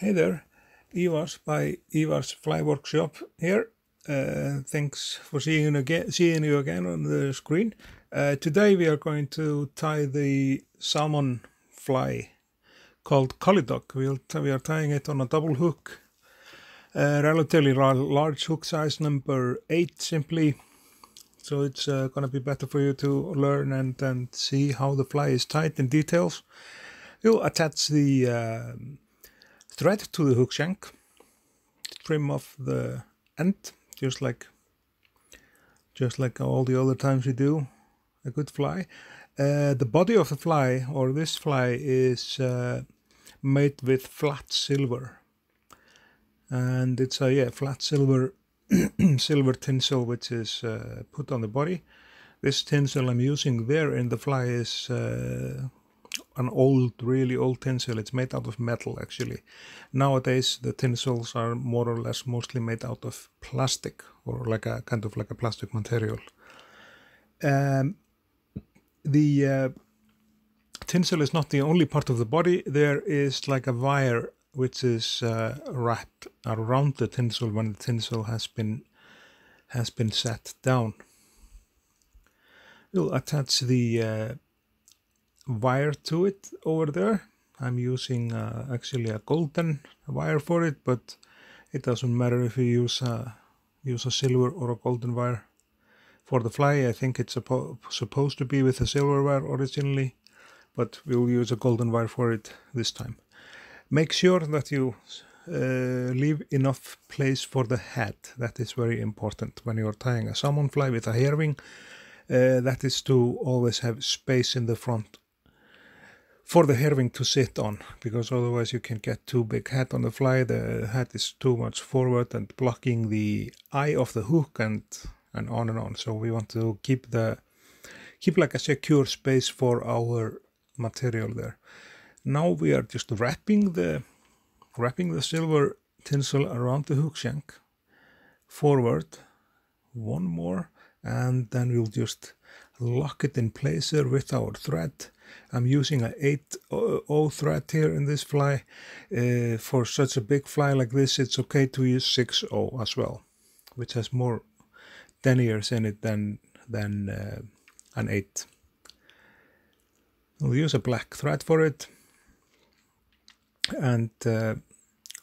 Hey there, Ívar's by Ívar's Fly Workshop here. Thanks for seeing you again on the screen. Today we are going to tie the salmon fly called Collie Dog. We are tying it on a double hook, relatively large hook size, number 8 simply. So it's going to be better for you to learn and see how the fly is tied in details. You'll attach the thread to the hook shank, trim off the end, just like all the other times we do a good fly. The body of the fly, or this fly, is made with flat silver, and it's a flat silver silver tinsel which is put on the body. This tinsel I'm using there in the fly is an really old tinsel. It's made out of metal actually. Nowadays the tinsels are more or less mostly made out of plastic, or like a plastic material. The tinsel is not the only part of the body. There is like a wire which is wrapped around the tinsel when the tinsel has been set down. We'll attach the wire to it over there. I'm using actually a golden wire for it, but it doesn't matter if you use a silver or a golden wire for the fly. I think it's supposed to be with a silver wire originally, but we'll use a golden wire for it this time. Make sure that you leave enough place for the head. That is very important when you're tying a salmon fly with a hair wing. That is to always have space in the front for the hair wing to sit on, because otherwise you can get too big head on the fly. The head is too much forward and blocking the eye of the hook, and on and on. So we want to keep like a secure space for our material there. Now we are just wrapping the silver tinsel around the hook shank forward, one more, and then we'll just lock it in place there with our thread. I'm using a 8/0 thread here in this fly. For such a big fly like this, it's okay to use 6/0 as well, which has more deniers in it than an 8. We'll use a black thread for it, and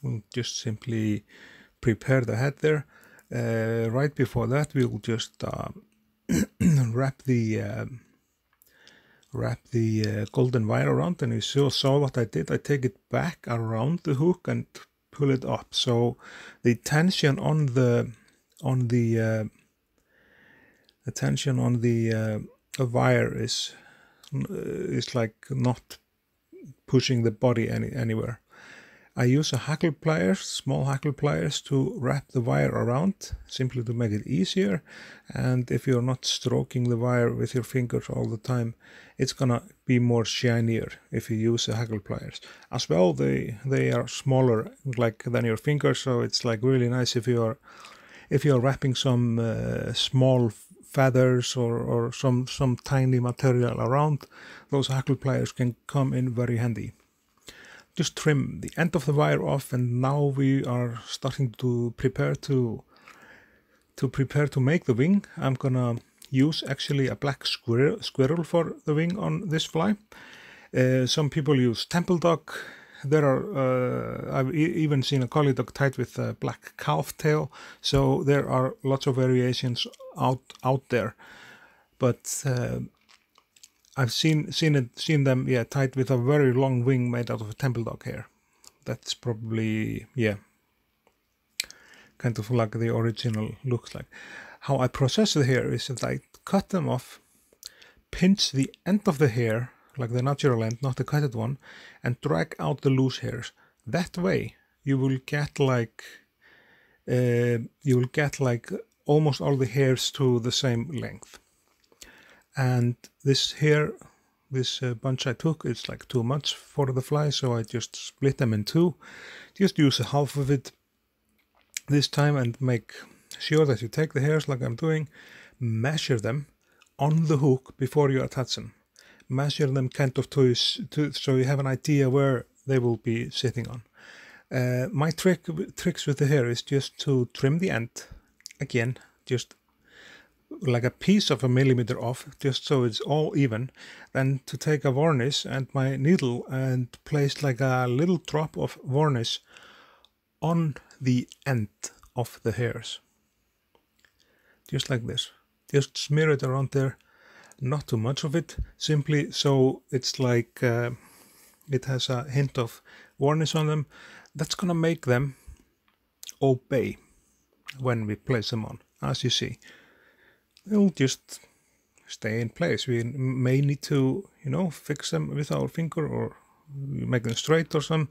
we'll just simply prepare the head there. Right before that, we'll just wrap the golden wire around, and you saw what I did. I take it back around the hook and pull it up, so the tension on the wire is like not pushing the body anywhere. I use small hackle pliers to wrap the wire around, simply to make it easier. And if you're not stroking the wire with your fingers all the time, it's gonna be more shinier if you use the hackle pliers. As well, they are smaller than your fingers, so it's like really nice if you're wrapping some small feathers or some tiny material around. Those hackle pliers can come in very handy. Just trim the end of the wire off, and now we are starting to prepare to make the wing. I'm gonna use actually a black squirrel for the wing on this fly. Some people use temple dog. There are I've even seen a collie dog tied with a black calf tail. So there are lots of variations out there, but I've seen them tied with a very long wing made out of a temple dog hair. That's probably kind of like the original looks like. How I process the hair is that I cut them off, pinch the end of the hair, like the natural end, not the cutted one, and drag out the loose hairs. That way you will get like almost all the hairs to the same length. And this bunch I took, it's like too much for the fly, so I just split them in two. Just use a half of it this time, and make sure that you take the hairs like I'm doing, measure them on the hook before you attach them. Measure them kind of so you have an idea where they will be sitting on. My tricks with the hair is just to trim the end, again, just like a piece of a millimeter off, just so it's all even. Then to take a varnish and my needle and place like a little drop of varnish on the end of the hairs. Just like this. Just smear it around there, not too much of it, simply so it's like it has a hint of varnish on them. That's gonna make them obey when we place them on. As you see, they'll just stay in place. We may need to, you know, fix them with our finger or make them straight or some.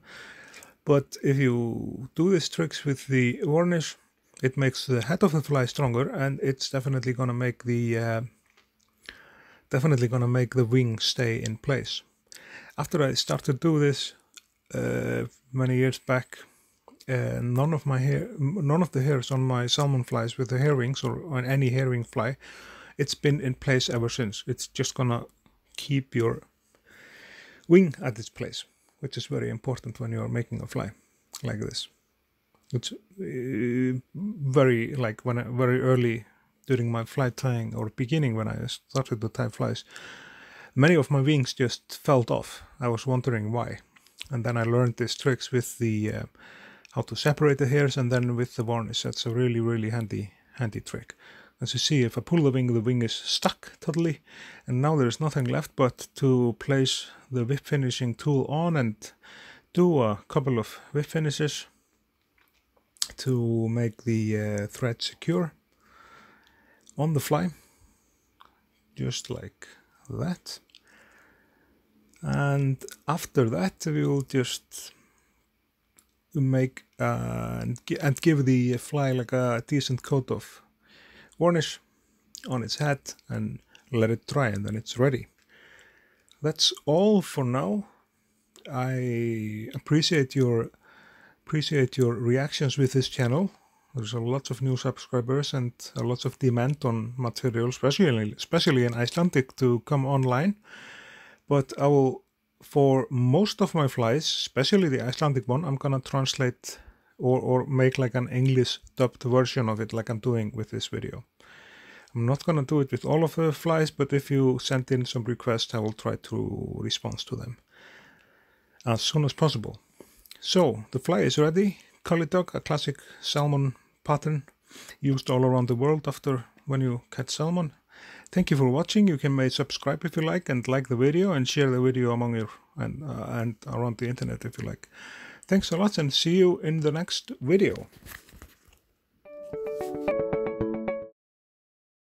But if you do these tricks with the varnish, it makes the head of the fly stronger, and it's definitely gonna make the wing stay in place. After I started to do this many years back, none of the hairs on my salmon flies with the hair wings or on any hair wing fly, it's been in place ever since. It's just gonna keep your wing at its place, which is very important when you're making a fly like this. It's very, like very early during my fly tying, or beginning when I started to tie flies, many of my wings just fell off. I was wondering why. And then I learned these tricks with the how to separate the hairs, and then with the varnish. That's a really, really handy trick. As you see, if I pull the wing is stuck totally, and now there's nothing left but to place the whip finishing tool on and do a couple of whip finishes to make the thread secure on the fly, just like that. And after that we will just make and give the fly like a decent coat of varnish on its head and let it dry, and then it's ready. That's all for now. I appreciate your reactions with this channel. There's a lot of new subscribers and a lot of demand on material, especially in Icelandic, to come online. But I will, for most of my flies, especially the Icelandic one, I'm gonna translate or make like an English dubbed version of it, like I'm doing with this video. I'm not gonna do it with all of the flies, but if you send in some requests, I will try to respond to them as soon as possible. So the fly is ready. Collie Dog, a classic salmon pattern used all around the world after when you catch salmon. Thank you for watching. You can subscribe if you like, and like the video, and share the video among your and around the internet if you like. Thanks a lot, and see you in the next video.